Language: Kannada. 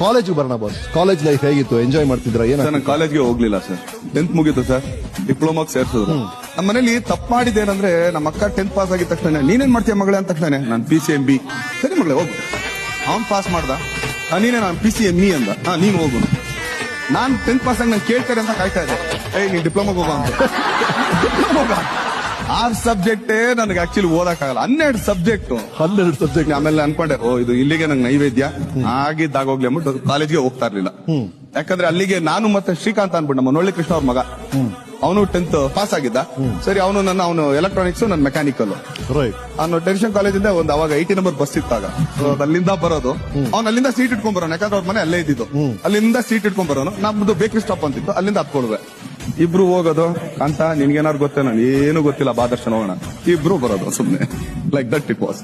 ಕಾಲೇಜ್ ಬರೋಣ ಬಾಸ್. ಕಾಲೇಜ್ ಲೈಫ್ ಹೇಗಿತ್ತು? ಎಂಜಾಯ್ ಮಾಡ್ತಿದ್ರ? ಏನ ನಾನು ಕಾಲೇಜ್ಗೆ ಹೋಗ್ಲಿಲ್ಲ ಸರ್. 10th ಮುಗೀತು ಸರ್, ಡಿಪ್ಲೊಮಾಗ್ ಸೇರ್ಸಿದ್ರು. ನಮ್ಮ ಮನೇಲಿ ತಪ್ಪು ಮಾಡಿದ್ದೇನಂದ್ರೆ, ನಮ್ಮ ಅಕ್ಕ 10th ಪಾಸ್ ಆಗಿದ ತಕ್ಷಣ ನೀನೇನ್ ಮಾಡ್ತೀಯ ಮಗಳೇ ಅಂತ ತಕ್ಷಣ ನಾನು PCMB. ಸರಿ ಮಗಳೇ ಹೋಗು. ಅವ್ನ್ ಪಾಸ್ ಮಾಡ್ದ, ನೀನೇ ನಾನು PCME ಅಂದ. ನೀನ್ ಹೋಗು. ನಾನ್ 10th ಪಾಸ್ ಆಗಿ ನಾನು ಕೇಳ್ತಾರೆ ಅಂತ ಕಾಯ್ತಾ ಇದ್ದೆ. ನೀನ್ ಡಿಪ್ಲೊಮಾಗ್ ಹೋಗ ಅಂತ. 6 ಸಬ್ಜೆಕ್ಟೇ ನನಗೆ ಆಕ್ಚುಲಿ ಓದಕ್ಕಾಗಲ್ಲ. 12 ಸಬ್ಜೆಕ್ಟ್. ಆಮೇಲೆ ಅನ್ಕೊಂಡೆ, ಇದು ಇಲ್ಲಿಗೆ ನಂಗೆ ನೈವೇದ್ಯ ಆಗಿದ್ದಾಗೋಗ್ಲಿ ಅಂದ್ಬಿಟ್ಟು ಕಾಲೇಜ್ಗೆ ಹೋಗ್ತಾ ಇರ್ಲಿಲ್ಲ. ಯಾಕಂದ್ರೆ ಅಲ್ಲಿಗೆ ನಾನು ಮತ್ತೆ ಶ್ರೀಕಾಂತ್ ಅನ್ಬಿಟ್ಟು ನಮ್ಮ ನೊಳ್ಳಿ ಕೃಷ್ಣ ಅವ್ರ ಮಗ, ಅವನು 10th ಪಾಸ್ ಆಗಿದ್ದ. ಸರಿ, ಅವನು ಎಲೆಕ್ಟ್ರಾನಿಕ್ಸ್, ನನ್ನ ಮೆಕ್ಯಾನಿಕಲ್. ಅವನು ಟೆನ್ಷನ್ ಕಾಲೇಜಿಂದ ಅವಾಗ 80 ನಂಬರ್ ಬಸ್ ಇತ್ತಾಗ, ಅಲ್ಲಿಂದ ಬರೋದು. ಅವ್ನು ಅಲ್ಲಿಂದ ಸೀಟ್ ಇಟ್ಕೊಂಡ್ ಬರೋನು, ಯಾಕಂದ್ರೆ ಅವ್ರ ಮನೆ ಅಲ್ಲೇ ಇದ್ದಿದ್ದು. ಅಲ್ಲಿಂದ ಸೀಟ್ ಇಟ್ಕೊಂಡ್ ಬರೋನು. ನಮ್ದು ಬೇಕರಿ ಸ್ಟಾಪ್ ಅಂತಿತ್ತು, ಅಲ್ಲಿಂದ ಹತ್ಕೊಳ್ವೆ. ಇಬ್ರು ಹೋಗೋದು. ಅಂತ ನಿನ್ಗೇನಾದ್ರು ಗೊತ್ತೇನೋ? ಏನು ಗೊತ್ತಿಲ್ಲ, ಬಾದರ್ಶನ್ ಹೋಗೋಣ. ಇಬ್ರು ಬರೋದು ಸುಮ್ನೆ. Like that it was.